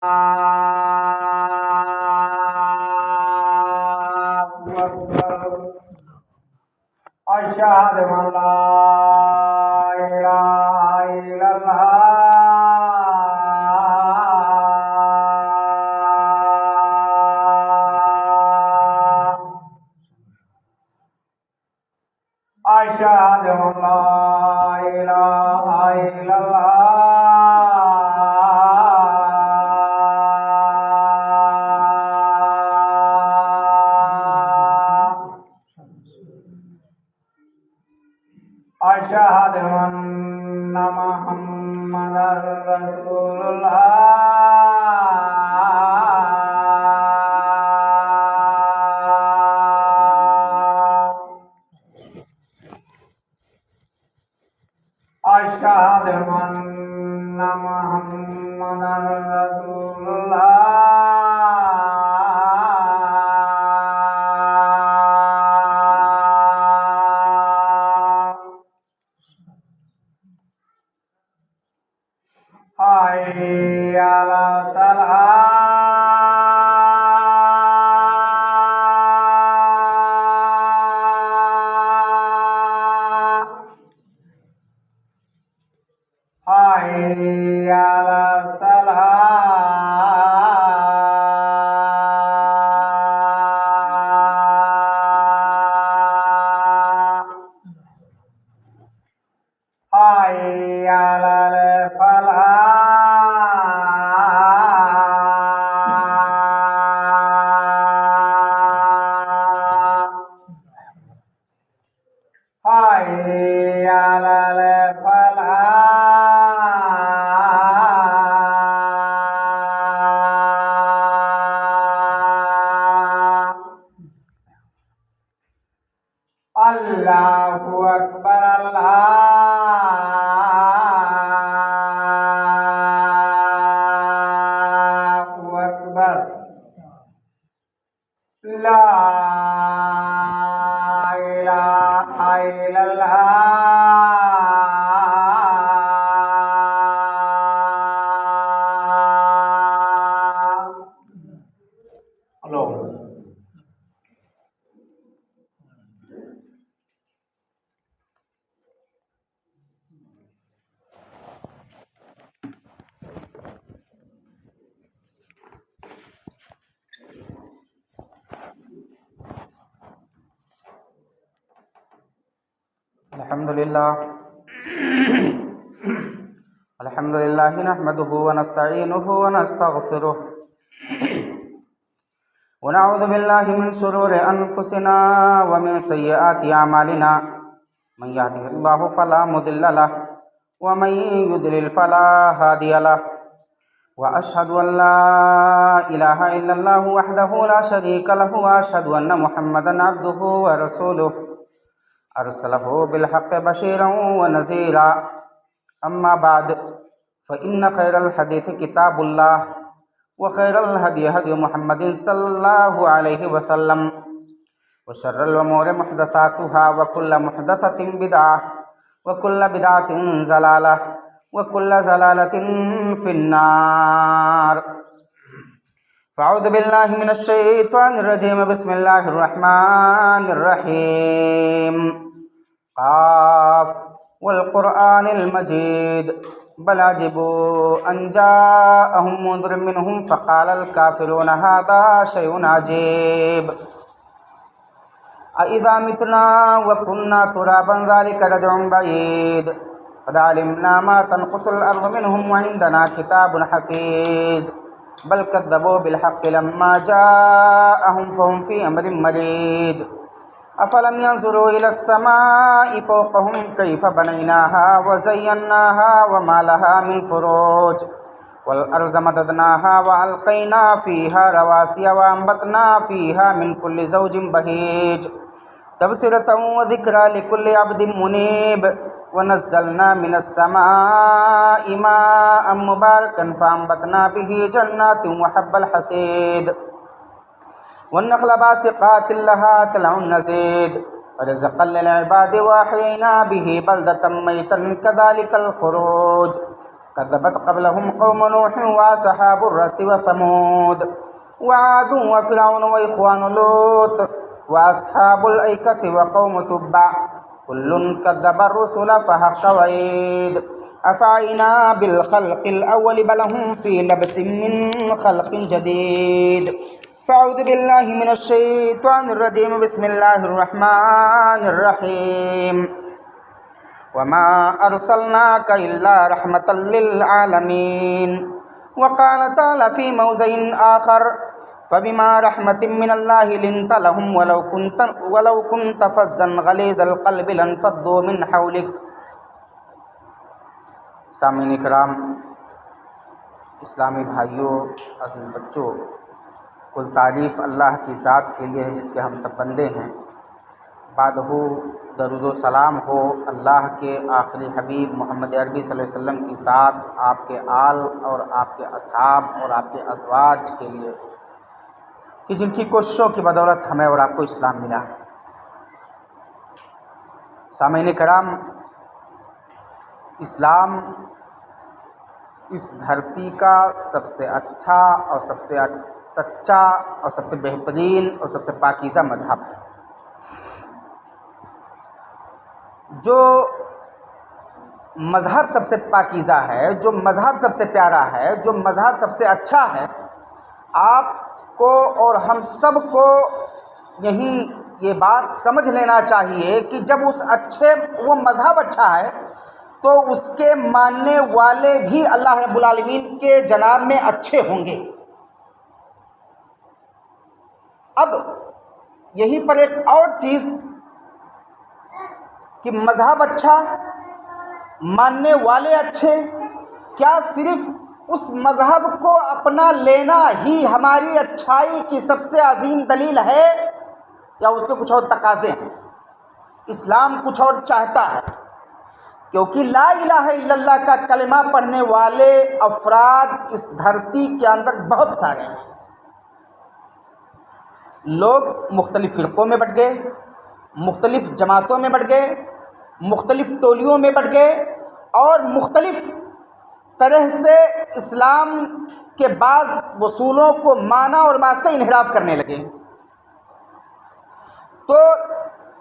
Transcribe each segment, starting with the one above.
أشهد أن لا إله إلا الله أشهد أن لا إله إلا الله أشهد أن محمدا رسول الله أشهد أن محمدا رسول الله حي على الصلاة حي على الصلاة حي على الفلاح حي على الفلاح الله أكبر الله أكبر لا إله إلا الله اللهم الحمد لله نحمده ونستعينه ونستغفره ونعوذ بالله من شرور أنفسنا ومن سيئات أعمالنا من يهده الله فلا مضل له ومن يضلل فلا هادي له وأشهد أن لا إله إلا الله وحده لا شريك له وأشهد أن محمدا عبده ورسوله أرسله بالحق بشيرا ونذيرا أما بعد فإن خير الحديث كتاب الله وخير الهدي هدي محمد صلى الله عليه وسلم وشر الأمور محدثاتها وكل محدثة بدعة وكل بدعة ضلالة وكل ضلالة في النار فأعوذ بالله من الشيطان الرجيم بسم الله الرحمن الرحيم قاف والقرآن المجيد بل عجبوا أن جاءهم منذر منهم فقال الكافرون هذا شيء عجيب أإذا متنا وكنا ترابا ذلك رجع بعيد قد علمنا ما تنقص الأرض منهم وعندنا كتاب حفيظ بل كذبوا بالحق لما جاءهم فهم في أمر مريج أفلم ينظروا إلى السماء فوقهم كيف بنيناها وزيناها وما لها من فروج والأرض مددناها وألقينا فيها رواسي وأنبتنا فيها من كل زوج بهيج تبصرة وذكرى لكل عبد منيب ونزلنا من السماء ماء مباركا فأنبتنا به جنات وحب الحصيد والنخل باسقات لها طلع نضيد ورزقا للعباد وأحيينا به بلدة ميتا كذلك الخروج كذبت قبلهم قوم نوح وأصحاب الرس وثمود وعاد وفرعون وإخوان لوط وأصحاب الأيكة وقوم تبع كل كذب الرسل فحق وعيد أفعينا بالخلق الأول بل هم في لبس من خلق جديد فأعوذ بالله من الشيطان الرجيم بسم الله الرحمن الرحيم وما أرسلناك إلا رحمة للعالمين وقال تعالى في موضع آخر فبما رحمة من الله لنت لهم ولو كنت فظا غليظ القلب لانفضوا من حولك. سامعین کرام، اسلامی بھائیوں، عزیز بچوں، کل تعریف اللہ کی ذات کے لیے ہے جس کے ہم سب بندے ہیں. بعد ہو درود و سلام ہو اللہ کے آخری حبیب محمد عربی صلی اللہ علیہ وسلم کی ساتھ آپ کے آل اور آپ کے اصحاب اور آپ کے ازواج کے لیے کہ جن کی کوششوں کی بدولت ہمیں اور آپ کو اسلام ملا. سامعین کرام، اسلام اس دھرتی کا سب سے اچھا اور سب سے سچا اور سب سے بہترین اور سب سے پاکیزہ مذہب ہے. جو مذہب سب سے پاکیزہ ہے، جو مذہب سب سے پیارا ہے، جو مذہب سب سے اچھا ہے، آپ کو اور ہم سب کو یہ بات سمجھ لینا چاہیے کہ جب وہ مذہب اچھا ہے تو اس کے ماننے والے بھی اللہ رب العالمین کے جناب میں اچھے ہوں گے. اب یہیں پر ایک اور چیز کہ مذہب اچھا، ماننے والے اچھے، کیا صرف اس مذہب کو اپنا لینا ہی ہماری اچھائی کی سب سے عظیم دلیل ہے یا اس کے کچھ اور تقاضے ہیں؟ اسلام کچھ اور چاہتا ہے، کیونکہ لا الہ الا اللہ کا کلمہ پڑھنے والے افراد اس دھرتی کے اندر بہت سارے ہیں. لوگ مختلف فرقوں میں بٹ گئے، مختلف جماعتوں میں بٹ گئے، مختلف ٹولیوں میں بٹ گئے اور مختلف طرح سے اسلام کے بعض اصولوں کو مانا اور بعض سے انحراف کرنے لگے. تو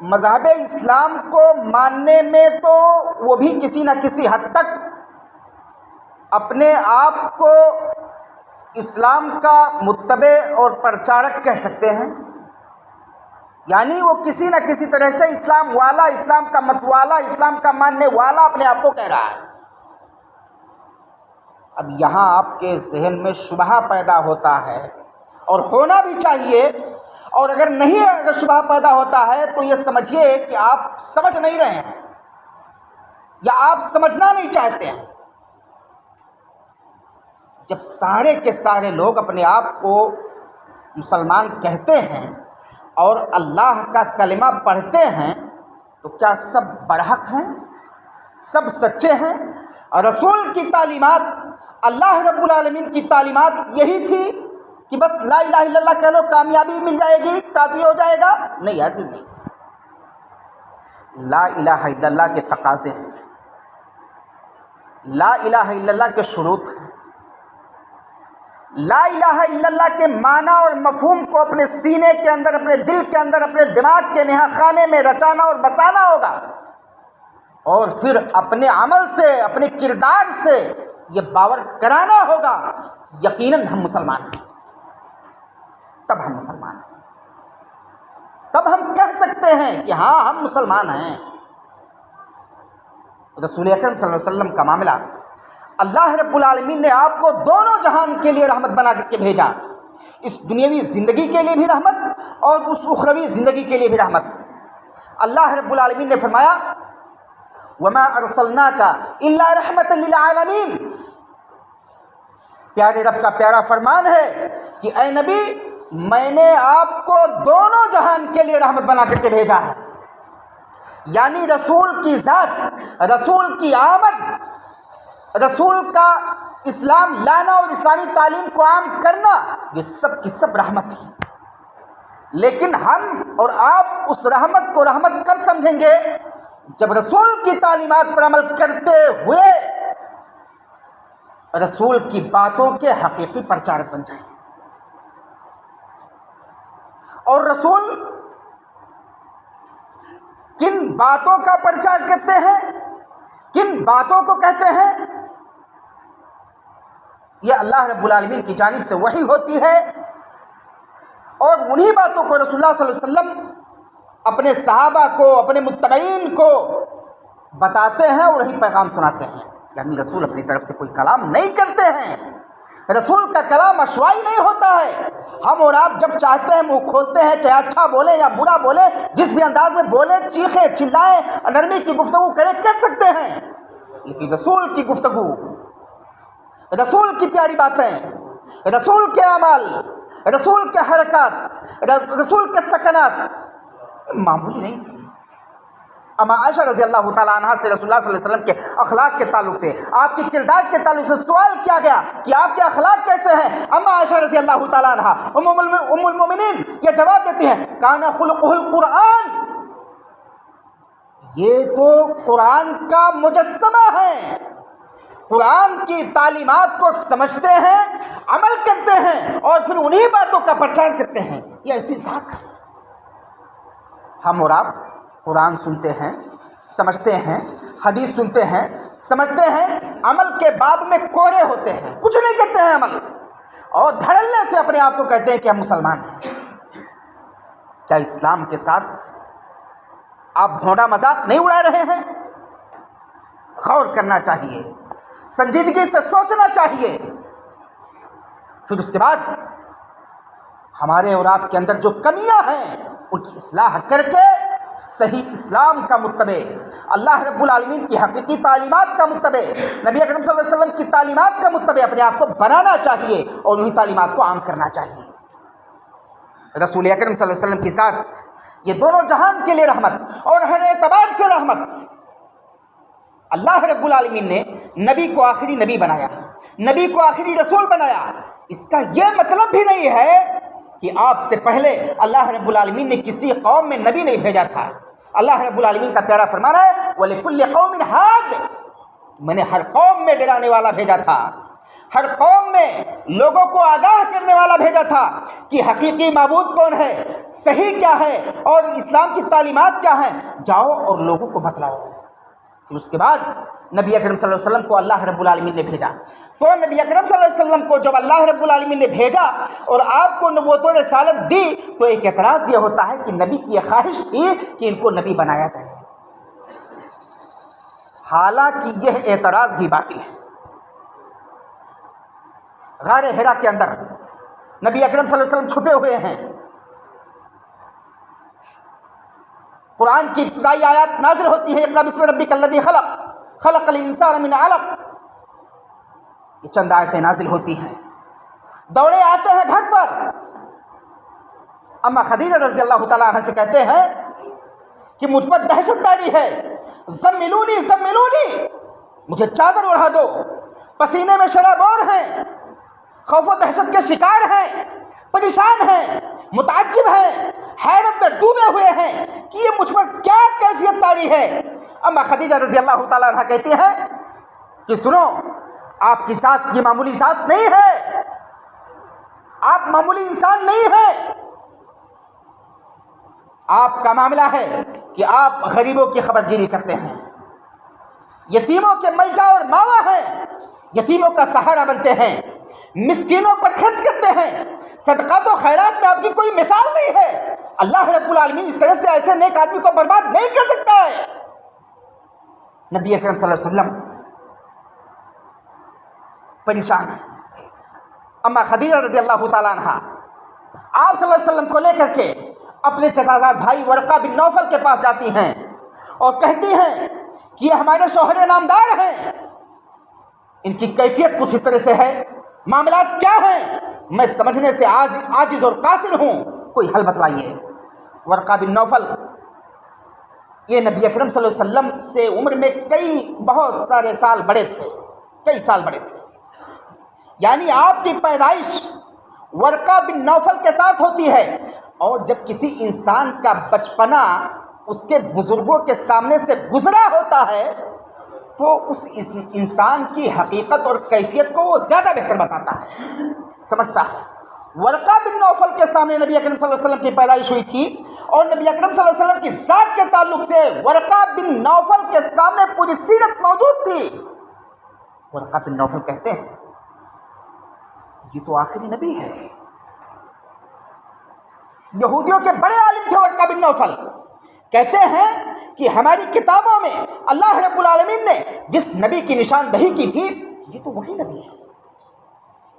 مذہب اسلام کو ماننے میں تو وہ بھی کسی نہ کسی حد تک اپنے آپ کو اسلام کا متبع اور پرچارک کہہ سکتے ہیں، یعنی وہ کسی نہ کسی طرح سے اسلام والا، اسلام کا متوالا، اسلام کا ماننے والا اپنے آپ کو کہہ رہا ہے. اب یہاں آپ کے ذہن میں شبہ پیدا ہوتا ہے اور ہونا بھی چاہیے، اور اگر شبہ پیدا ہوتا ہے تو یہ سمجھیے کہ آپ سمجھ نہیں رہے ہیں یا آپ سمجھنا نہیں چاہتے ہیں. جب سارے کے سارے لوگ اپنے آپ کو مسلمان کہتے ہیں اور اللہ کا کلمہ پڑھتے ہیں تو کیا سب برحق ہیں؟ سب سچے ہیں؟ رسول کی تعلیمات، اللہ رب العالمین کی تعلیمات یہی تھی کہ بس لا الہ الا اللہ کہہ لو کامیابی مل جائے گی، کافی ہو جائے گا؟ نہیں، ہرگز نہیں. لا الہ الا اللہ کے تقاضے ہیں، لا الہ الا اللہ کے شروط ہیں. لا الہ الا اللہ کے معنی اور مفہوم کو اپنے سینے کے اندر، اپنے دل کے اندر، اپنے دماغ کے نہا خانے میں رچانا اور بسانا ہوگا، اور پھر اپنے عمل سے، اپنے کردار سے یہ باور کرانا ہوگا یقیناً ہم مسلمان ہیں. تب ہم مسلمان ہیں، تب ہم کہہ سکتے ہیں کہ ہاں ہم مسلمان ہیں. رسول اکرم صلی اللہ علیہ وسلم کا معاملہ، اللہ رب العالمین نے آپ کو دونوں جہان کے لیے رحمت بنا کر کے بھیجا، اس دنیاوی زندگی کے لیے بھی رحمت اور اس اخروی زندگی کے لیے بھی رحمت. اللہ رب العالمین نے فرمایا وما ارسلناک الا رحمتا للعالمین. پیارے رب کا پیارا فرمان ہے کہ اے نبی، میں نے آپ کو دونوں جہان کے لیے رحمت بنا کر کے بھیجا ہے. یعنی رسول کی ذات، رسول کی آمد، رسول کا اسلام لانا اور اسلامی تعلیم کو عام کرنا، یہ سب کی سب رحمت ہے. لیکن ہم اور آپ اس رحمت کو رحمت کب سمجھیں گے؟ جب رسول کی تعلیمات پر عمل کرتے ہوئے رسول کی باتوں کے حقیقی پرچارک بن جائیں. اور رسول کن باتوں کا پرچار کرتے ہیں، کن باتوں کو کہتے ہیں، یہ اللہ رب العالمین کی جانب سے وحی ہوتی ہے، اور انہی باتوں کو رسول اللہ صلی اللہ علیہ وسلم اپنے صحابہ کو، اپنے متبعین کو بتاتے ہیں اور وہی پیغام سناتے ہیں. یعنی رسول اپنی طرف سے کوئی کلام نہیں کرتے ہیں، رسول کا کلام اشوائی نہیں ہوتا ہے. ہم اور آپ جب چاہتے ہیں منہ کھولتے ہیں، چاہے اچھا بولیں یا برا بولیں، جس بھی انداز میں بولیں، چیخیں چلائیں، نرمی کی گفتگو کریں، کر سکتے ہیں. لیکن رسول کی گفتگو، رسول کی پیاری باتیں، رسول کے اعمال، رسول کے حرکات، رسول کے سکنات معمولی نہیں تھی. اما عائشہ رضی اللہ تعالیٰ عنہ سے رسول اللہ صلی اللہ علیہ وسلم کے اخلاق کے تعلق سے، آپ کی کردار کے تعلق سے سوال کیا گیا کہ آپ کے اخلاق کیسے ہیں. اما عائشہ رضی اللہ تعالیٰ عنہ ام المومنین یہ جواب دیتی ہیں، کان خلقہ القرآن، یہ تو قرآن کا مجسمہ ہے. قرآن کی تعلیمات کو سمجھتے ہیں، عمل کرتے ہیں، اور پھر انہی باتوں کا پرچار کرتے ہیں. یہ ایسی ذات ہے. ہم اور آپ قرآن سنتے ہیں، سمجھتے ہیں، حدیث سنتے ہیں، سمجھتے ہیں، عمل کے باب میں کوڑے ہوتے ہیں، کچھ نہیں کرتے ہیں عمل، اور دھڑلنے سے اپنے آپ کو کہتے ہیں کہ ہم مسلمان ہیں. کیا اسلام کے ساتھ آپ بھونڈا مذاق نہیں اڑا رہے ہیں؟ غور کرنا چاہیے، سنجیدگی سے سوچنا چاہیے. پھر اس کے بعد ہمارے اور آپ کے اندر جو کمیاں ہیں ان کی اصلاح کر کے صحیح اسلام کا متبع، اللہ رب العالمین کی حقیقی تعلیمات کا متبع، نبی اکرم صلی اللہ علیہ وسلم کی تعلیمات کا متبع اپنے آپ کو بنانا چاہیے اور انہی تعلیمات کو عام کرنا چاہیے. رسول اکرم صلی اللہ علیہ وسلم کے ساتھ یہ دونوں جہان کے لیے رحمت اور ہر اعتبار سے رحمت. اللہ رب العالمین نے نبی کو آخری نبی بنایا، نبی کو آخری رسول بنایا. اس کا یہ مطلب بھی نہیں ہے کہ آپ سے پہلے اللہ رب العالمین نے کسی قوم میں نبی نہیں بھیجا تھا. اللہ رب العالمین کا پیارا فرمانا ہے، وَلِكُلِّ قَوْمٍ هَادٍ، میں نے ہر قوم میں ڈرانے والا بھیجا تھا، ہر قوم میں لوگوں کو آگاہ کرنے والا بھیجا تھا کہ حقیقی معبود کون ہے، صحیح کیا ہے، اور اسلام کی تعلیمات کیا ہیں. جاؤ اور لوگوں کو بتلاؤ. پھر اس کے بعد نبی اکرم صلی اللہ علیہ وسلم کو اللہ رب العالمین نے بھیجا. تو نبی اکرم صلی اللہ علیہ وسلم کو جب اللہ رب العالمین نے بھیجا اور آپ کو نبوت و رسالت دی، تو ایک اعتراض یہ ہوتا ہے کہ نبی کی یہ خواہش تھی کہ ان کو نبی بنایا جائے. حالانکہ یہ اعتراض بھی باطل ہے. غار حرا کے اندر نبی اکرم صلی اللہ علیہ وسلم چھپے ہوئے ہیں. قرآن کی ابتدائی آیات نازل ہوتی ہیں، اقرأ بسم ربک الذی خلق، خلق الانسان من علق. یہ چند آیتیں نازل ہوتی ہیں، دوڑے آتے ہیں گھر پر. اما خدیجہ رضی اللہ تعالیٰ عنہ سے کہتے ہیں کہ مجھ پر دہشت تاری ہے، زملونی زملونی، مجھے چادر اڑا دو. پسینے میں شرابور ہیں، خوف و دہشت کے شکار ہیں، پریشان ہیں، متعجب ہیں، حیرت میں ڈوبے ہوئے ہیں کہ یہ مجھ پر کیا کیفیت تاری ہے. اما خدیجہ رضی اللہ تعالیٰ عنہ کہتی ہیں کہ سنو، آپ کی ذات یہ معمولی ذات نہیں ہے، آپ معمولی انسان نہیں ہیں. آپ کا معاملہ ہے کہ آپ غریبوں کی خبرگیری کرتے ہیں، یتیموں کے ملجا اور ماوا ہیں، یتیموں کا سہارا بنتے ہیں، مسکینوں پر خرچ کرتے ہیں. صدقات و خیرات میں آپ کی کوئی مثال نہیں ہے. اللہ رب العالمین اس طرح سے ایسے نیک آدمی کو برباد نہیں کر سکتا ہے. نبی اکرم صلی اللہ علیہ وسلم پریشان ہے. اما خدیجہ رضی اللہ تعالیٰ عنہ آپ صلی اللہ علیہ وسلم کو لے کر کے اپنے چچازاد بھائی ورقہ بن نوفل کے پاس جاتی ہیں اور کہتی ہیں کہ یہ ہمارے شوہر نامدار ہیں، ان کی کیفیت کچھ اس طرح سے ہے، معاملات کیا ہیں، میں سمجھنے سے عاجز اور قاصر ہوں، کوئی حل بتلائیے. ورقہ بن نوفل یہ نبی اکرم صلی اللہ علیہ وسلم سے عمر میں بہت سارے سال بڑے تھے، کئی سال بڑے تھے. یعنی آپ کی پیدائش ورقہ بن نوفل کے ساتھ ہوتی ہے، اور جب کسی انسان کا بچپنا اس کے بزرگوں کے سامنے سے گزرا ہوتا ہے تو اس انسان کی حقیقت اور کیفیت کو وہ زیادہ بہتر بتاتا ہے، سمجھتا ہے۔ ورقہ بن نوفل کے سامنے نبی اکرم صلی اللہ علیہ وسلم کی پیدائش ہوئی تھی، اور نبی اکرم صلی اللہ علیہ وسلم کی ذات کے تعلق سے ورقہ بن نوفل کے سامنے پوری سیرت موجود تھی۔ ورقہ بن نوفل کہتے ہیں یہ تو آخری نبی ہے۔ یہودیوں کے بڑے عالم تھے ورقہ بن نوفل، کہتے ہیں کہ ہماری کتابوں میں اللہ رب العالمین نے جس نبی کی نشاندہی کی تھی یہ تو وہی نبی ہے،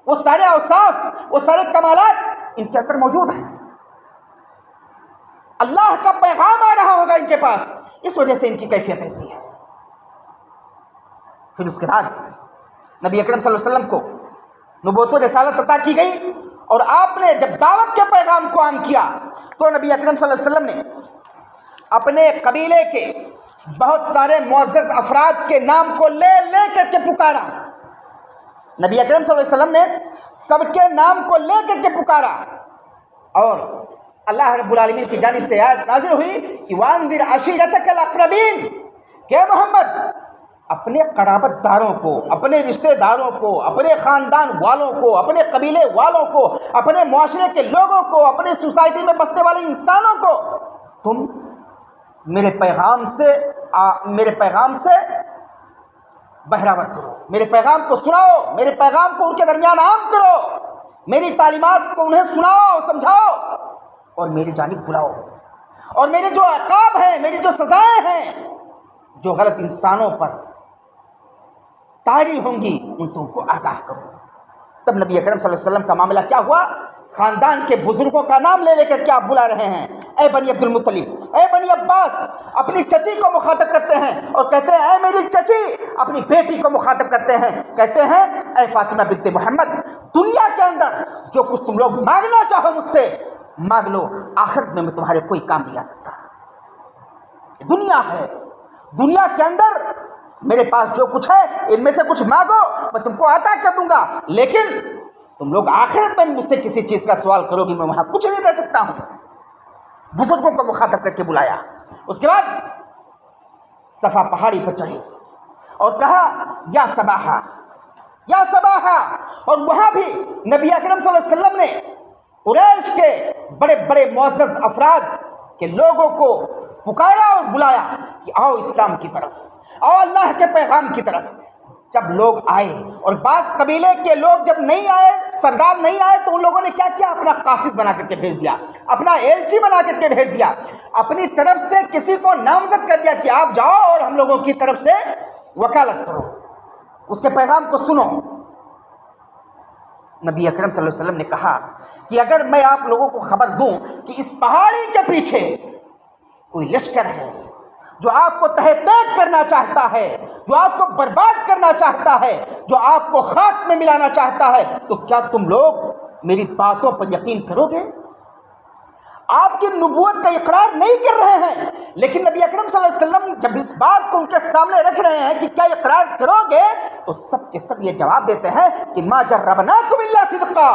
وہ سارے اوصاف، وہ سارے کمالات ان کے اندر موجود ہیں، اللہ کا پیغام آ رہا ہوگا ان کے پاس، اس وجہ سے ان کی کیفیت ایسی ہے۔ پھر اس کے بعد نبی اکرم صلی اللہ علیہ وسلم کو نبوت و رسالت عطا کی گئی، اور آپ نے جب دعوت کے پیغام کو عام کیا تو نبی اکرم صلی اللہ علیہ وسلم نے اپنے قبیلے کے بہت سارے معزز افراد کے نام کو لے لے کر کے پکارا۔ نبی اکرم صلی اللہ علیہ وسلم نے سب کے نام کو لے کر کے پکارا، اور اللہ رب العالمین کی جانب سے آیت نازل ہوئی کہ وانذر عشیرتک الاقربین، کہ محمد اپنے قرابت داروں کو، اپنے رشتہ داروں کو، اپنے خاندان والوں کو، اپنے قبیلے والوں کو، اپنے معاشرے کے لوگوں کو، اپنے سوسائٹی میں بسنے والے انسانوں کو تم میرے پیغام سے بہراور کرو، میرے پیغام کو سناؤ، میرے پیغام کو ان کے درمیان عام کرو، میری تعلیمات کو انہیں سناؤ، سمجھاؤ، اور میری جانب بلاؤ، اور میرے جو عقاب ہیں، میری جو سزائیں ہیں، جو غلط انسانوں پر طاری ہوں گی ان سے ان کو آگاہ کرو۔ تب نبی اکرم صلی اللہ علیہ وسلم کا معاملہ کیا ہوا؟ خاندان کے بزرگوں کا نام لے لے کر کے آپ بلا رہے ہیں، اے بنی عبد المطلب، اے بنی عباس، اپنی چچی کو مخاطب کرتے ہیں اور کہتے ہیں اے میری چچی، اپنی بیٹی کو مخاطب کرتے ہیں، کہتے ہیں اے فاطمہ بنت محمد، دنیا کے اندر جو کچھ تم لوگ مانگنا چاہو مجھ سے مانگ لو، آخرت میں تمہارے کوئی کام نہیں آ سکتا۔ دنیا ہے، دنیا کے اندر میرے پاس جو کچھ ہے ان میں سے کچھ مانگو میں تم کو عطا کر دوں گا، لیکن تم لوگ آخرت میں مجھ سے کسی چیز کا سوال کرو گی میں وہاں کچھ نہیں دے سکتا ہوں۔ بزرگوں کو مخاطب کر کے بلایا، اس کے بعد صفا پہاڑی پر چڑھے اور کہا یا صباحا، یا صباحا، اور وہاں بھی نبی اکرم صلی اللہ علیہ وسلم نے قریش کے بڑے بڑے معزز افراد کے لوگوں کو پکارا اور بلایا کہ آؤ اسلام کی طرف، آؤ اللہ کے پیغام کی طرف۔ جب لوگ آئے اور بعض قبیلے کے لوگ جب نہیں آئے، سردار نہیں آئے، تو ان لوگوں نے کیا کیا؟ اپنا قاصد بنا کر کے بھیج دیا، اپنا ایلچی بنا کر کے بھیج دیا، اپنی طرف سے کسی کو نامزد کر دیا کہ آپ جاؤ اور ہم لوگوں کی طرف سے وکالت کرو، اس کے پیغام کو سنو۔ نبی اکرم صلی اللہ علیہ وسلم نے کہا کہ اگر میں آپ لوگوں کو خبر دوں کہ اس پہاڑی کے پیچھے کوئی لشکر ہے جو آپ کو تہہ تیگ کرنا چاہتا ہے، جو آپ کو برباد کرنا چاہتا ہے، جو آپ کو خاک میں ملانا چاہتا ہے، تو کیا تم لوگ میری باتوں پر یقین کرو گے؟ آپ کی نبوت کا اقرار نہیں کر رہے ہیں، لیکن نبی اکرم صلی اللہ علیہ وسلم جب اس بات کو ان کے سامنے رکھ رہے ہیں کہ کیا اقرار کرو گے، تو سب کے سب یہ جواب دیتے ہیں کہ ما جربناکم الا صدقا،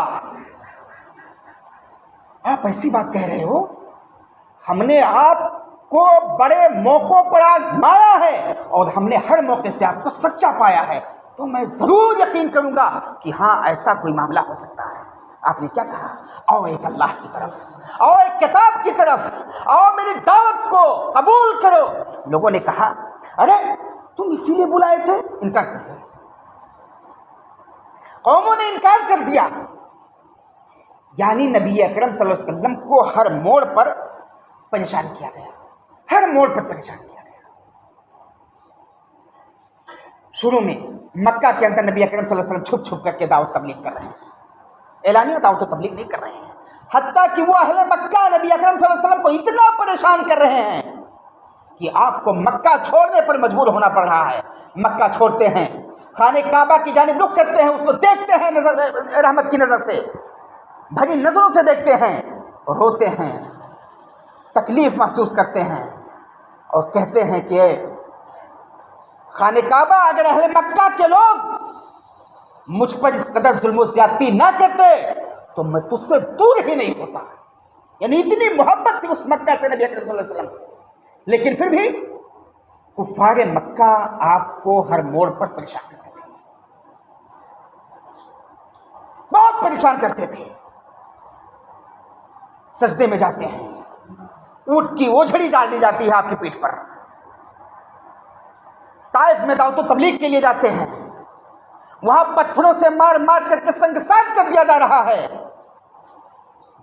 آپ ایسی بات کہہ رہے ہو، ہم نے آپ کو بڑے موقعوں پر آزمایا ہے اور ہم نے ہر موقع سے آپ کو سچا پایا ہے، تو میں ضرور یقین کروں گا کہ ہاں ایسا کوئی معاملہ ہو سکتا ہے۔ آپ نے کیا کہا؟ آؤ ایک اللہ کی طرف، آؤ ایک کتاب کی طرف، آؤ میری دعوت کو قبول کرو۔ لوگوں نے کہا ارے تم اسی لیے بلائے تھے؟ انکار کر دیا، قوموں نے انکار کر دیا، یعنی نبی اکرم صلی اللہ علیہ وسلم کو ہر موڑ پر پریشان کیا گیا، ہر موڑ پر پریشان کیا گیا۔ شروع میں مکہ کے اندر نبی اکرم صلی اللہ علیہ وسلم چھپ چھپ کر کے دعوت تبلیغ کر رہے ہیں، اعلانیہ دعوت و تبلیغ نہیں کر رہے ہیں، حتیٰ کہ وہ اہل مکہ نبی اکرم صلی اللہ علیہ وسلم کو اتنا پریشان کر رہے ہیں کہ آپ کو مکہ چھوڑنے پر مجبور ہونا پڑ رہا ہے۔ مکہ چھوڑتے ہیں، خانہ کعبہ کی جانب رخ کرتے ہیں، اس کو دیکھتے ہیں نظر رحمت کی نظر سے، بھری نظروں سے دیکھتے ہیں، روتے ہیں، تکلیف محسوس کرتے ہیں اور کہتے ہیں کہ خانہ کعبہ اگر اہل مکہ کے لوگ مجھ پر اس قدر ظلم و زیادتی نہ کرتے تو میں تجھ سے دور ہی نہیں ہوتا۔ یعنی اتنی محبت تھی اس مکہ سے نبی اکرم صلی اللہ علیہ وسلم، لیکن پھر بھی کفار مکہ آپ کو ہر موڑ پر پریشان کرتے تھے، بہت پریشان کرتے تھے۔ سجدے میں جاتے ہیں، اونٹ کی اوجھڑی ڈال دی جاتی ہے آپ کی پیٹھ پر۔ طائف میں دعوت و تبلیغ کے لیے جاتے ہیں، وہاں پتھروں سے مار مار کر کے سنگسار کر دیا جا رہا ہے،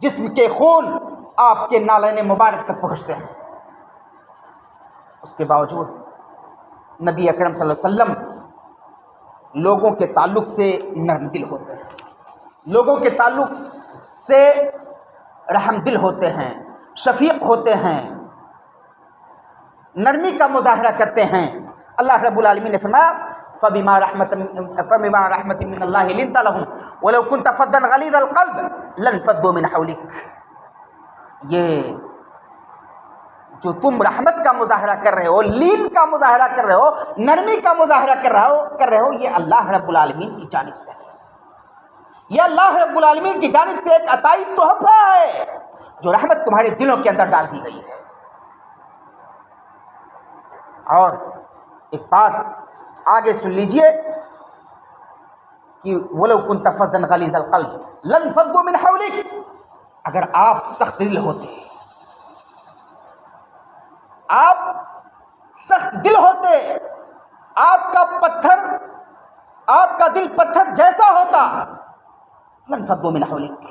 جسم کے خون آپ کے نالین مبارک تک پہنچتے ہیں۔ اس کے باوجود نبی اکرم صلی اللہ علیہ وسلم لوگوں کے تعلق سے نرم دل ہوتے ہیں، لوگوں کے تعلق سے رحم دل ہوتے ہیں، شفیق ہوتے ہیں، نرمی کا مظاہرہ کرتے ہیں۔ اللہ رب العالمین نے فرمایا فَبِمَا رَحْمَةٍ مِّنَ اللَّهِ لِنتَ لَهُمْ وَلَوْ كُنتَ فَظًّا غَلِيظَ الْقَلْبِ لَانفَضُّوا مِنْ حَوْلِكَ۔ یہ جو تم رحمت کا مظاہرہ کر رہے ہو، لین کا مظاہرہ کر رہے ہو، نرمی کا مظاہرہ کر رہے ہو، یہ اللہ رب العالمین کی جانب سے ہے، یہ اللہ رب العالمین کی جانب سے ایک عطائی تحفہ ہے جو رحمت تمہارے دلوں کے اندر ڈال دی گئی ہے۔ اور ایک بات آگے سن لیجئے کہ وَلَوْ كُنْتَ فَظًّا غَلِيظَ الْقَلْبِ لَانفَضُّوا مِنْ حَوْلِكَ، اگر آپ سخت دل ہوتے، آپ سخت دل ہوتے، آپ کا دل پتھر جیسا ہوتا، لَانفَضُّوا مِنْ حَوْلِكَ،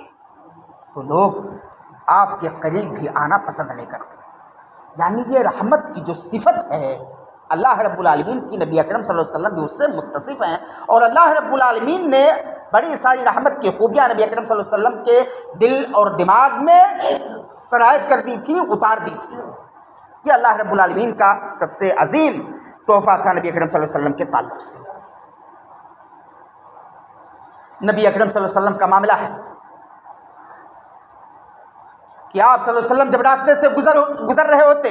تو لوگ آپ کے قریب بھی آنا پسند نہیں کرتے۔ یعنی یہ رحمت کی جو صفت ہے اللہ رب العالمین کی، نبی اکرم صلی اللہ علیہ وسلم بھی اس سے متصف ہیں، اور اللہ رب العالمین نے بڑی ساری رحمت کی خوبیاں نبی اکرم صلی اللہ علیہ وسلم کے دل اور دماغ میں سرایت کر دی تھی، اتار دی تھی۔ یہ اللہ رب العالمین کا سب سے عظیم تحفہ تھا نبی اکرم صلی اللہ علیہ وسلم کے تعلق سے۔ نبی اکرم صلی اللہ علیہ وسلم کا معاملہ ہے کہ آپ صلی اللہ علیہ وسلم جب راستے سے گزر رہے ہوتے،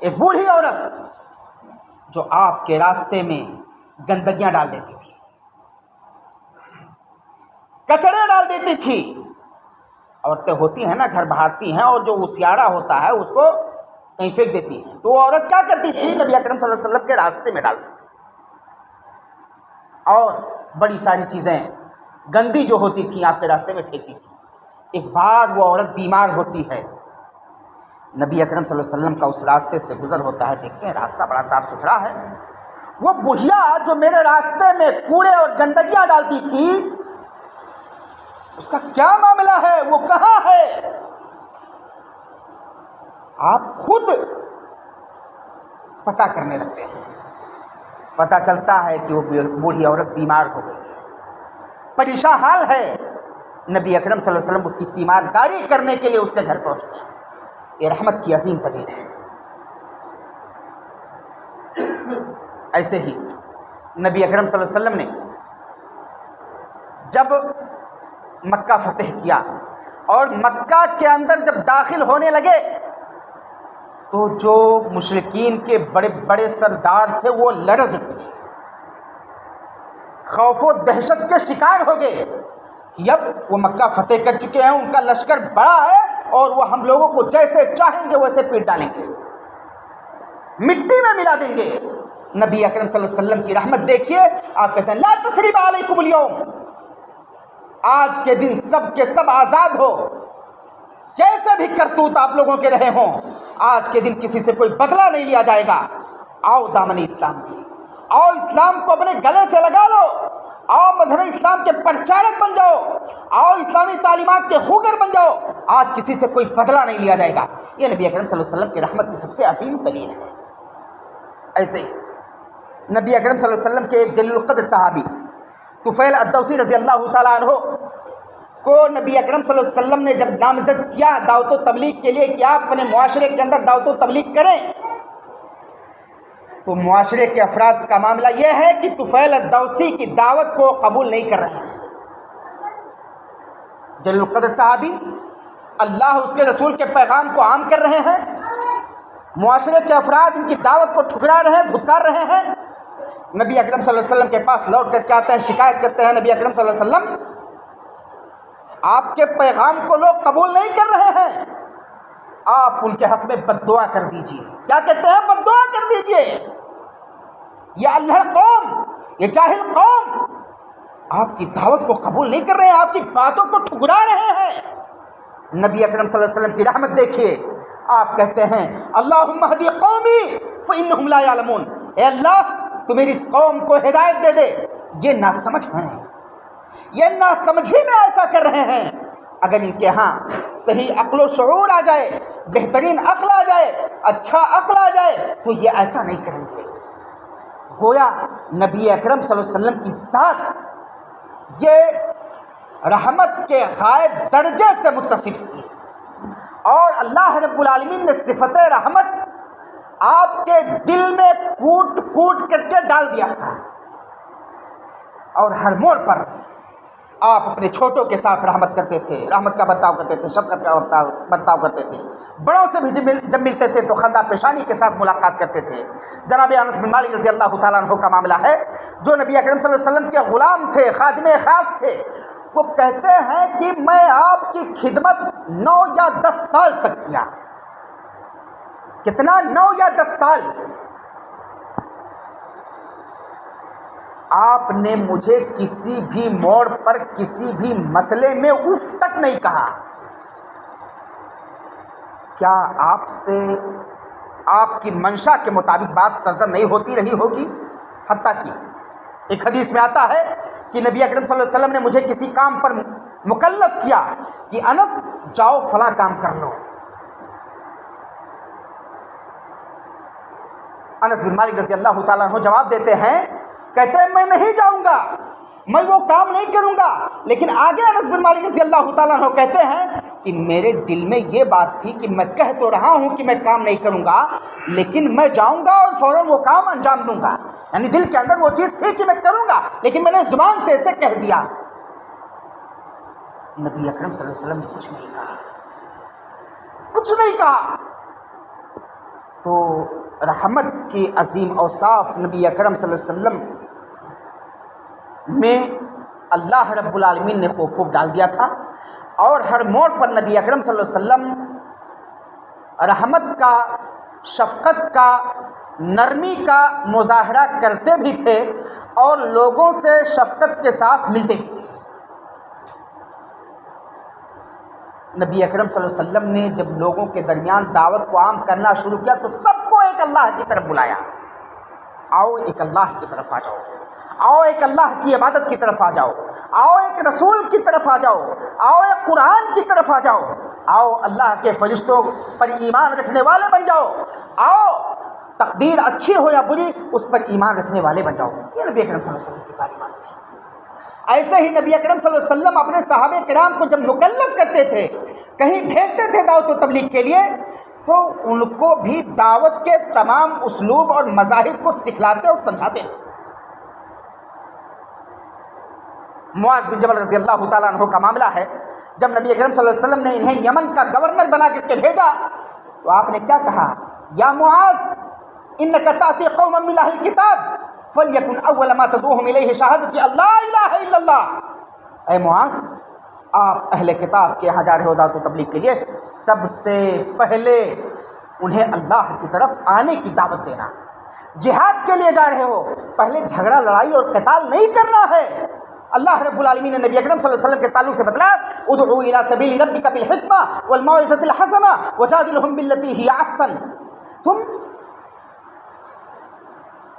ایک بوڑھی عورت جو آپ کے راستے میں گندگیاں ڈال دیتی تھی، کچڑے ڈال دیتی تھی۔ عورتیں ہوتی ہیں نا، گھر بہارتی ہیں، اور جو اسیارہ ہوتا ہے اس کو کہیں پھینک دیتی ہیں، تو وہ عورت کیا کرتی تھی؟ نبی اکرم صلی اللہ علیہ وسلم کے راستے میں ڈالتی تھی۔ اور بڑی ساری چیزیں گندی جو ہوتی تھیں آپ کے راستے میں پھینکتی تھی۔ ایک بار وہ عورت بیمار ہوتی ہے، نبی اکرم صلی اللہ علیہ وسلم کا اس راستے سے گزر ہوتا ہے، دیکھتے ہیں راستہ بڑا صاف ستھرا ہے، وہ بڑھیا جو میرے راستے میں کوڑے اور گندگیاں ڈالتی تھی، اس کا کیا معاملہ ہے، وہ کہاں ہے؟ آپ خود پتہ کرنے لگتے ہیں، پتہ چلتا ہے کہ وہ بوڑھی عورت بیمار ہو گئی، پریشان حال ہے۔ نبی اکرم صلی اللہ علیہ وسلم اس کی تیمارداری کرنے کے لیے اس کے گھر پہنچتے ہیں۔ یہ رحمت کی عظیم دلیل ہے۔ ایسے ہی نبی اکرم صلی اللہ علیہ وسلم نے جب مکہ فتح کیا اور مکہ کے اندر جب داخل ہونے لگے، تو جو مشرکین کے بڑے بڑے سردار تھے وہ لرز اٹھے، خوف و دہشت کے شکار ہو گئے کہ اب وہ مکہ فتح کر چکے ہیں، ان کا لشکر بڑا ہے اور وہ ہم لوگوں کو جیسے چاہیں گے ویسے پیٹ ڈالیں گے، مٹی میں ملا دیں گے۔ نبی اکرم صلی اللہ علیہ وسلم کی رحمت دیکھیے، آپ کہتے ہیں لا تثریب علیکم اليوم، آج کے دن سب کے سب آزاد ہو، جیسے بھی کرتوت آپ لوگوں کے رہے ہوں، آج کے دن کسی سے کوئی بدلہ نہیں لیا جائے گا۔ آؤ دامن اسلام کی، آؤ اسلام کو اپنے گلے سے لگا لو، آؤ مذہب اسلام کے پرچارک بن جاؤ، آؤ اسلامی تعلیمات کے خوگر بن جاؤ، آج کسی سے کوئی بدلہ نہیں لیا جائے گا۔ یہ نبی اکرم صلی اللہ علیہ وسلم کی رحمت کی سب سے عظیم دلیل ہے۔ ایسے ہی نبی اکرم صلی اللہ علیہ وسلم کے ایک جلیل القدر صحابی طفیل الدوسی رضی اللہ تعالیٰ عنہ کو نبی اکرم صلی اللہ علیہ وسلم نے جب نامزد کیا دعوت و تبلیغ کے لیے کہ آپ اپنے معاشرے کے اندر دعوت و تبلیغ کریں، تو معاشرے کے افراد کا معاملہ یہ ہے کہ طفیل الدوسی کی دعوت کو قبول نہیں کر رہے ہیں۔ جلیل القدر صحابی اللہ اس کے رسول کے پیغام کو عام کر رہے ہیں، معاشرے کے افراد ان کی دعوت کو ٹھکرا رہے ہیں، دھتکار رہے ہیں۔ نبی اکرم صلی اللہ علیہ وسلم کے پاس لوٹ کر کے آتے ہیں، شکایت کرتے ہیں نبی اکرم صلی اللہ علیہ وسلم آپ کے پیغام کو لوگ قبول نہیں کر رہے ہیں، آپ ان کے حق میں بد دعا کر دیجیے۔ کیا کہتے ہیں؟ بد دعا کر دیجیے۔ یہ اللہ قوم، یہ جاہل قوم آپ کی دعوت کو قبول نہیں کر رہے ہیں، آپ کی باتوں کو ٹھکرا رہے ہیں۔ نبی اکرم صلی اللہ علیہ وسلم کی رحمت دیکھیے، آپ کہتے ہیں اللہم اہدی قومی فانہم لا یعلمون، اے اللہ تو میری اس قوم کو ہدایت دے دے، یہ ناسمجھ ہیں، یہ ناسمجھی میں ایسا کر رہے ہیں۔ اگر ان کے ہاں صحیح عقل و شعور آ جائے، بہترین عقل آ جائے، اچھا عقل آ جائے تو یہ ایسا نہیں کریں گے۔ گویا نبی اکرم صلی اللہ علیہ وسلم کی ذات یہ رحمت کے غائب درجے سے متصف تھی، اور اللہ رب العالمین نے صفت رحمت آپ کے دل میں کوٹ کوٹ کر کے ڈال دیا تھا، اور ہر موڑ پر آپ اپنے چھوٹوں کے ساتھ رحمت کرتے تھے، رحمت کا برتاؤ کرتے تھے، شفقت کا برتاؤ کرتے تھے، بڑوں سے بھی جب ملتے تھے تو خندہ پیشانی کے ساتھ ملاقات کرتے تھے۔ جناب انس بن مالک رضی اللہ تعالیٰ عنہ کا معاملہ ہے، جو نبی اکرم صلی اللہ علیہ وسلم کے غلام تھے، خادم خاص تھے۔ وہ کہتے ہیں کہ میں آپ کی خدمت 9 یا 10 سال تک کیا۔ کتنا؟ 9 یا 10 سال۔ آپ نے مجھے کسی بھی موڑ پر کسی بھی مسئلے میں اف تک نہیں کہا۔ کیا آپ سے آپ کی منشا کے مطابق بات سرزد نہیں ہوتی رہی ہوگی؟ حتیٰ کہ ایک حدیث میں آتا ہے کہ نبی اکرم صلی اللہ علیہ وسلم نے مجھے کسی کام پر مکلف کیا کہ انس جاؤ فلاں کام کر لو۔ انس بن مالک رضی اللہ تعالیٰ عنہ جواب دیتے ہیں، کہتے ہیں میں نہیں جاؤں گا، میں وہ کام نہیں کروں گا۔ لیکن آگے انس بن مالک رضی اللہ تعالیٰ عنہ کہتے ہیں کہ میرے دل میں یہ بات تھی کہ میں کہہ تو رہا ہوں کہ میں کام نہیں کروں گا، لیکن میں جاؤں گا اور فوراً وہ کام انجام دوں گا۔ یعنی دل کے اندر وہ چیز تھی کہ میں کروں گا، لیکن میں نے زبان سے اسے کہہ دیا۔ نبی اکرم صلی اللہ علیہ وسلم نے کچھ نہیں کہا، کچھ نہیں کہا۔ تو رحمت کی عظیم اوصاف نبی اکرم صلی اللہ علیہ وسلم میں اللہ رب العالمین نے خوب ڈال دیا تھا، اور ہر موڑ پر نبی اکرم صلی اللہ علیہ وسلم رحمت کا، شفقت کا، نرمی کا مظاہرہ کرتے بھی تھے، اور لوگوں سے شفقت کے ساتھ ملتے بھی تھے۔ نبی اکرم صلی اللہ علیہ وسلم نے جب لوگوں کے درمیان دعوت کو عام کرنا شروع کیا تو سب کو ایک اللہ کی طرف بلایا، آؤ ایک اللہ کی طرف آ جاؤ، آؤ ایک اللہ کی عبادت کی طرف آ جاؤ، آؤ ایک رسول کی طرف آ جاؤ، آؤ ایک قرآن کی طرف آ جاؤ، آؤ اللہ کے فرشتوں پر ایمان رکھنے والے بن جاؤ، آؤ تقدیر اچھی ہو یا بری اس پر ایمان رکھنے والے بن جاؤ۔ یہ نبی اکرم صلی اللہ علیہ وسلم کی تعلیمات تھی۔ ایسے ہی نبی اکرم صلی اللہ علیہ وسلم اپنے صحابہ کرام کو جب مکلف کرتے تھے، کہیں بھیجتے تھے دعوت و تبلیغ کے لیے، تو ان کو بھی دعوت کے تمام اسلوب اور مذاہب کو سکھلاتے اور سمجھاتے ہیں۔ معاذ بن جبل رضی اللہ تعالیٰ عنہ کا معاملہ ہے، جب نبی اکرم صلی اللہ علیہ وسلم نے انہیں یمن کا گورنر بنا کر کے بھیجا تو آپ نے کیا کہا؟ یا معاذ انک تأتی قوما من اہل الکتاب فلیکن اول ما تدعوہم الیہ شہادۃ ان لا الہ الا اللہ۔ اے معاذ، آپ اہل کتاب کے یہاں جا رہے ہو دعوت و تبلیغ کے لیے، سب سے پہلے انہیں اللہ کی طرف آنے کی دعوت دینا۔ جہاد کے لیے جا رہے ہو، پہلے جھگڑا، لڑائی اور قتال نہیں کرنا ہے۔ اللہ رب العالمین نے نبی اکرم صلی اللہ علیہ وسلم کے تعلق سے بتلایا، ادعو الی سبیل ربک بالحکمہ والموعظۃ الحسنہ وجادلہم باللتی ہی احسن۔ تم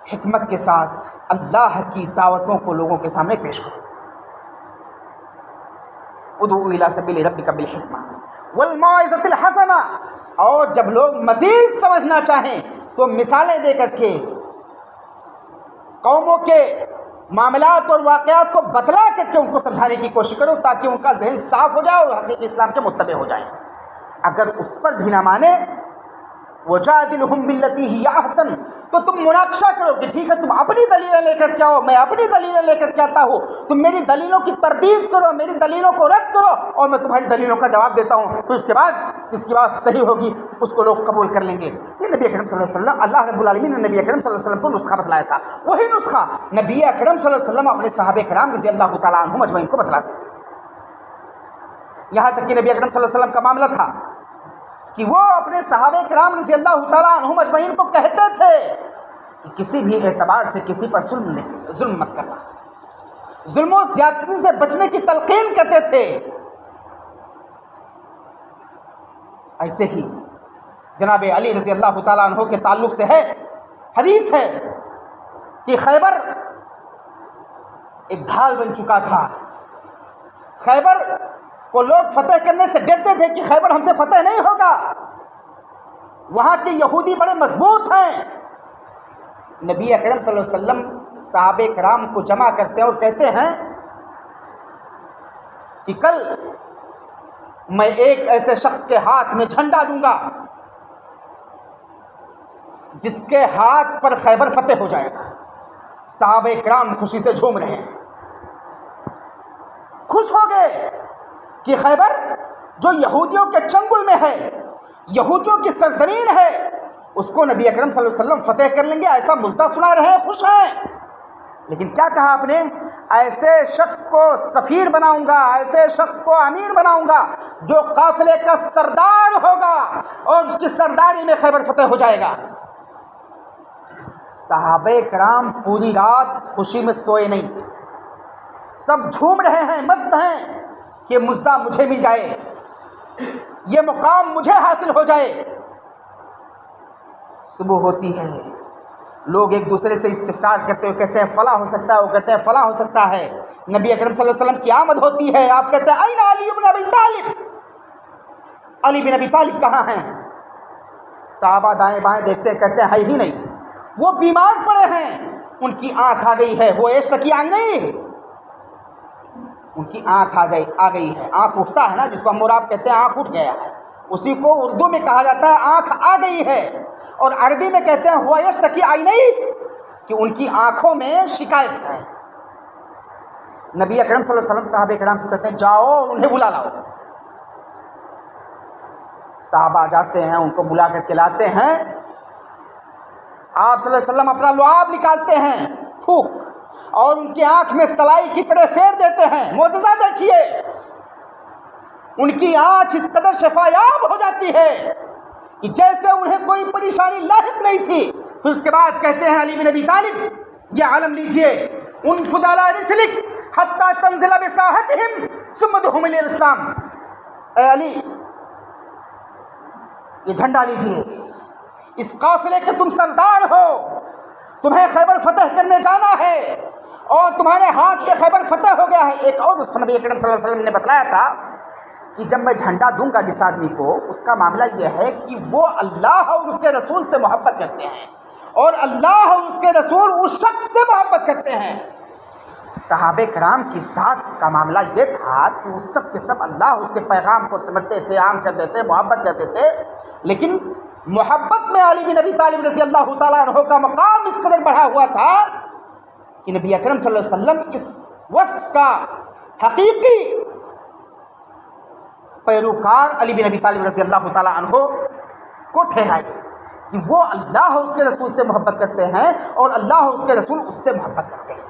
حکمت کے ساتھ اللہ کی دعوتوں کو لوگوں کے سامنے پیش کرو۔ ادعو الی سبیل ربک بالحکمہ والموعظۃ الحسنہ، اور جب لوگ مزید سمجھنا چاہیں تو مثالیں دے کر کے قوموں کے معاملات اور واقعات کو بتلا کر کے ان کو سمجھانے کی کوشش کرو، تاکہ ان کا ذہن صاف ہو جائے اور حقیقی اسلام کے متبع ہو جائیں۔ اگر اس پر بھی نہ مانے، وجادلہم باللتی ہی احسن، تو تم مناقشہ کرو کہ ٹھیک ہے، تم اپنی دلیلیں لے کر کے آؤ، میں اپنی دلیلیں لے کر کے آتا ہوں، تم میری دلیلوں کی تردید کرو، میری دلیلوں کو رد کرو، اور میں تمہاری دلیلوں کا جواب دیتا ہوں، پھر اس کے بعد اس کی بات صحیح ہوگی، اس کو لوگ قبول کر لیں گے۔ یہ نبی اکرم صلی اللہ علیہ وسلم، اللہ رب العالمین نے نبی اکرم صلی اللہ علیہ وسلم کو نسخہ بتلایا تھا، وہی نسخہ نبی اکرم صلی اللہ علیہ وسلم اپنے صحابہ کرام رضی اللہ تعالیٰ عنہم اجمعین کو بتلاتے تھے۔ یہاں تک کہ نبی اکرم صلی اللہ علیہ وسلم کا معاملہ تھا کہ وہ اپنے صحابہ کرام رضی اللہ تعالیٰ عنہم اجمعین کو کہتے تھے کہ کسی بھی اعتبار سے کسی پر ظلم مت کرنا، ظلم و زیادتی سے بچنے کی تلقین کرتے تھے۔ ایسے ہی جناب علی رضی اللہ تعالیٰ عنہ کے تعلق سے ہے، حدیث ہے کہ خیبر ایک ڈھال بن چکا تھا۔ خیبر کو لوگ فتح کرنے سے ڈرتے تھے کہ خیبر ہم سے فتح نہیں ہوگا، وہاں کے یہودی بڑے مضبوط ہیں۔ نبی اکرم صلی اللہ علیہ وسلم صحابہ کرام کو جمع کرتے ہیں اور کہتے ہیں کہ کل میں ایک ایسے شخص کے ہاتھ میں جھنڈا دوں گا جس کے ہاتھ پر خیبر فتح ہو جائے گا۔ صحابہ کرام خوشی سے جھوم رہے ہیں، خوش ہو گئے کہ خیبر جو یہودیوں کے چنگل میں ہے، یہودیوں کی سرزمین ہے، اس کو نبی اکرم صلی اللہ علیہ وسلم فتح کر لیں گے، ایسا مژدہ سنا رہے ہیں، خوش ہیں۔ لیکن کیا کہا آپ نے؟ ایسے شخص کو سفیر بناؤں گا، ایسے شخص کو امیر بناؤں گا جو قافلے کا سردار ہوگا اور اس کی سرداری میں خیبر فتح ہو جائے گا۔ صحابہ کرام پوری رات خوشی میں سوئے نہیں، سب جھوم رہے ہیں، مست ہیں کہ مژدہ مجھے مل جائے، یہ مقام مجھے حاصل ہو جائے۔ صبح ہوتی ہے، لوگ ایک دوسرے سے استفسار کرتے ہوئے کہتے ہیں فلاں ہو سکتا ہے، وہ کہتے ہیں فلاں ہو سکتا ہے۔ نبی اکرم صلی اللہ علیہ وسلم کی آمد ہوتی ہے، آپ کہتے ہیں این علی بن ابی طالب، علی بن ابی طالب کہاں ہیں؟ صحابہ دائیں بائیں دیکھتے ہیں، کہتے ہیں ہے ہی نہیں، وہ بیمار پڑے ہیں، ان کی آنکھ آ گئی ہے، وہ عیش تکی آئی نہیں، ان کی آنکھ آ گئی ہے۔ آنکھ اٹھتا ہے نا، جس کو ہم اور آپ کہتے ہیں آنکھ اٹھ گیا ہے، اسی کو اردو میں کہا جاتا ہے آنکھ آ گئی ہے، اور عربی میں کہتے ہیں ہوا یشتکی آئی نہیں، کہ ان کی آنکھوں میں شکایت ہے۔ نبی اکرم صلی اللہ علیہ وسلم صحابہ کرام کو کہتے ہیں جاؤ اور انہیں بلا لاؤ۔ صحابہ جاتے ہیں، ان کو بلا کر کے لاتے ہیں۔ آپ صلی اللہ علیہ وسلم اپنا لعاب نکالتے ہیں، تھوک، اور ان کی آنکھ میں سلائی کی طرح پھیر دیتے ہیں۔ معجزہ دیکھیے، ان کی آنکھ اس قدر شفایاب ہو جاتی ہے کہ جیسے انہیں کوئی پریشانی لاحق نہیں تھی۔ پھر اس کے بعد کہتے ہیں علی بن ابی طالب یہ علم لیجئے، انفض علی رسلک حتی تنزل بساحتہم ثم ادعوہم الی الاسلام۔ اے علی، یہ جھنڈا لیجئے، اس قافلے کے تم سردار ہو، تمہیں خیبر فتح کرنے جانا ہے، اور تمہارے ہاتھ سے خیبر فتح ہو گیا ہے۔ ایک اور اس نبی اکرم صلی اللہ علیہ وسلم نے بتلایا تھا کہ جب میں جھنڈا دوں گا جس آدمی کو، اس کا معاملہ یہ ہے کہ وہ اللہ اور اس کے رسول سے محبت کرتے ہیں، اور اللہ اور اس کے رسول اس شخص سے محبت کرتے ہیں۔ صحابہ کرام کی ذات کا معاملہ یہ تھا کہ وہ سب کے سب اللہ اس کے پیغام کو سمجھتے تھے، عام کرتے تھے، محبت کرتے تھے، لیکن محبت میں علی بن ابی طالب رضی اللہ تعالیٰ عنہ کا مقام اس قدر بڑھا ہوا تھا کہ نبی اکرم صلی اللہ علیہ وسلم اس وصف کا حقیقی پیروکار علی بن ابی طالب رضی اللہ تعالیٰ عنہ کو ٹھہرائے کہ وہ اللہ اور اس کے رسول سے محبت کرتے ہیں، اور اللہ اور اس کے رسول اس سے محبت کرتے ہیں۔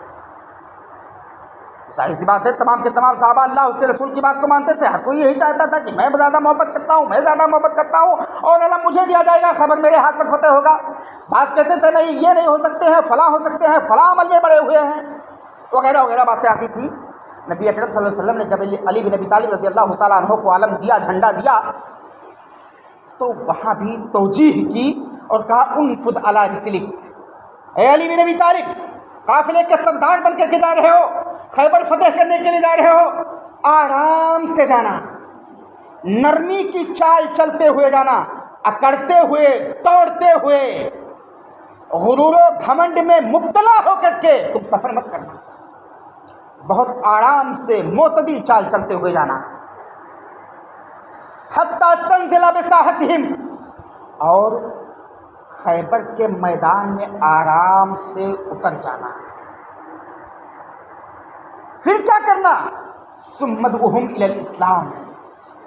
ظاہر سی بات ہے تمام کے تمام صحابہ اللہ اس کے رسول کی بات کو مانتے تھے، ہر کوئی یہی چاہتا تھا کہ میں زیادہ محبت کرتا ہوں، میں زیادہ محبت کرتا ہوں، اور علم مجھے دیا جائے گا، خبر میرے ہاتھ پر فتح ہوگا۔ بعض کہتے تھے نہیں، یہ نہیں ہو سکتے ہیں، فلاں ہو سکتے ہیں، فلاں عمل میں بڑے ہوئے ہیں، وغیرہ وغیرہ باتیں آتی تھی۔ نبی اکرم صلی اللہ علیہ وسلم نے جب علی بن ابی طالب رضی اللہ تعالیٰ عنہ کو علم دیا، جھنڈا دیا، تو وہاں بھی توجیہ کی اور کہا انفض علی رسلک، اے علی بن ابی طالب، قافلے کے سردار بن کر کے جا رہے ہو، خیبر فتح کرنے کے لیے جا رہے ہو، آرام سے جانا، نرمی کی چال چلتے ہوئے جانا، اکڑتے ہوئے، توڑتے ہوئے، غرور و گھمنڈ میں مبتلا ہو کر کے تم سفر مت کرنا، بہت آرام سے معتدل چال چلتے ہوئے جانا۔ حتی تنزل بساحتہم، اور خیبر کے میدان میں آرام سے اتر جانا۔ پھر کیا کرنا؟ ثم ادعوہم الی الاسلام،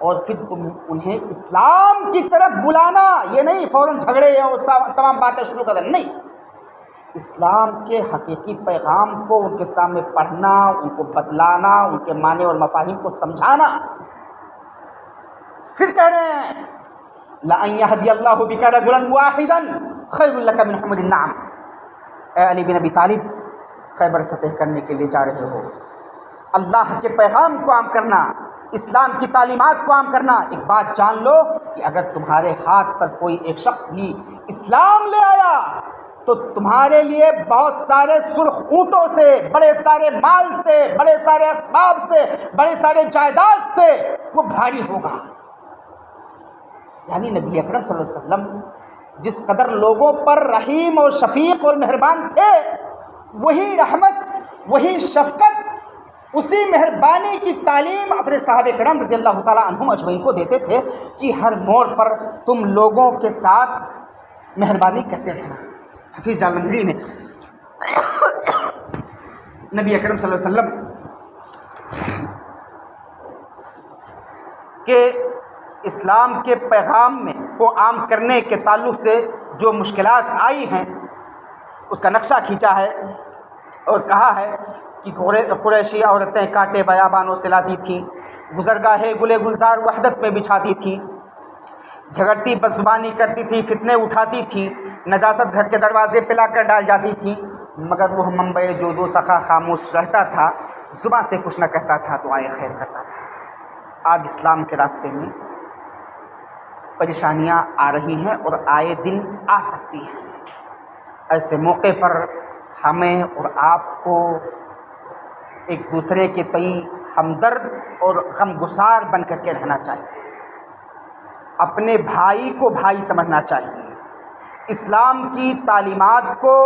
اور پھر تم انہیں اسلام کی طرف بلانا، یہ نہیں فوراً جھگڑے اور تمام باتیں شروع کر دینا، نہیں، اسلام کے حقیقی پیغام کو ان کے سامنے پڑھنا، ان کو بتلانا، ان کے معنی اور مفاہیم کو سمجھانا۔ پھر کہہ رہے ہیں لَأَن يَهْدِيَ اللَّهُ بِكَ رَجُلًا وَاحِدًا خَيْرٌ لَكَ مِنْ حُمُرِ النَّعَمِ۔ اے علی بن ابی طالب، خیبر فتح کرنے کے لیے جا رہے ہو، اللہ کے پیغام کو عام کرنا، اسلام کی تعلیمات کو عام کرنا، ایک بات جان لو کہ اگر تمہارے ہاتھ پر کوئی ایک شخص بھی اسلام لے آیا تو تمہارے لیے بہت سارے سرخ اونٹوں سے، بڑے سارے مال سے، بڑے سارے اسباب سے، بڑے سارے جائیداد سے وہ بھاری ہوگا۔ یعنی نبی اکرم صلی اللہ علیہ وسلم جس قدر لوگوں پر رحیم اور شفیق اور مہربان تھے، وہی رحمت، وہی شفقت، اسی مہربانی کی تعلیم اپنے صحابہ کرام رضی اللہ تعالیٰ عنہم اجمعین کو دیتے تھے کہ ہر موڑ پر تم لوگوں کے ساتھ مہربانی کرتے رہنا۔ حفیظ جالندھری نے نبی اکرم صلی اللہ علیہ وسلم کہ اسلام کے پیغام میں کو عام کرنے کے تعلق سے جو مشکلات آئی ہیں اس کا نقشہ کھینچا ہے اور کہا ہے کہ قریشی عورتیں کانٹے بیابانوں سے لاتی تھیں، گزرگاہیں گلے گلزار وحدت میں بچھاتی تھیں، جھگڑتی بدزبانی کرتی تھی، فتنے اٹھاتی تھی، نجاست گھر کے دروازے پہ لا کر ڈال جاتی تھی، مگر وہ منبع جو دو سخا خاموش رہتا تھا، زباں سے کچھ نہ کہتا تھا، دعائیں خیر کرتا تھا۔ آج اسلام کے راستے میں پریشانیاں آ رہی ہیں اور آئے دن آ سکتی ہیں۔ ایسے موقع پر ہمیں اور آپ کو ایک دوسرے کے تئیں ہمدرد اور غمگسار بن کر کے رہنا چاہیے، اپنے بھائی کو بھائی سمجھنا چاہیے، اسلام کی تعلیمات کو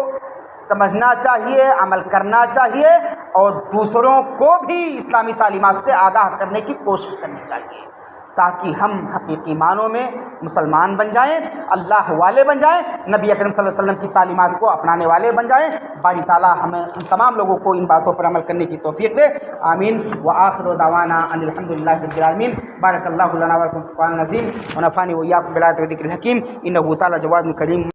سمجھنا چاہیے، عمل کرنا چاہیے، اور دوسروں کو بھی اسلامی تعلیمات سے آگاہ کرنے کی کوشش کرنی چاہیے، تاکہ ہم حقیقی معنوں میں مسلمان بن جائیں، اللہ والے بن جائیں، نبی اکرم صلی اللہ علیہ وسلم کی تعلیمات کو اپنانے والے بن جائیں۔ باری تعالیٰ ہمیں ہم تمام لوگوں کو ان باتوں پر عمل کرنے کی توفیق دے، آمین۔ وآخر دعوانا ان الحمد للہ رب العالمین۔ بارک اللہ لنا ولکم فی القرآن العظیم ونفعنی وإیاکم بالآیات والذکر الحکیم، انہ تعالی جواد کریم۔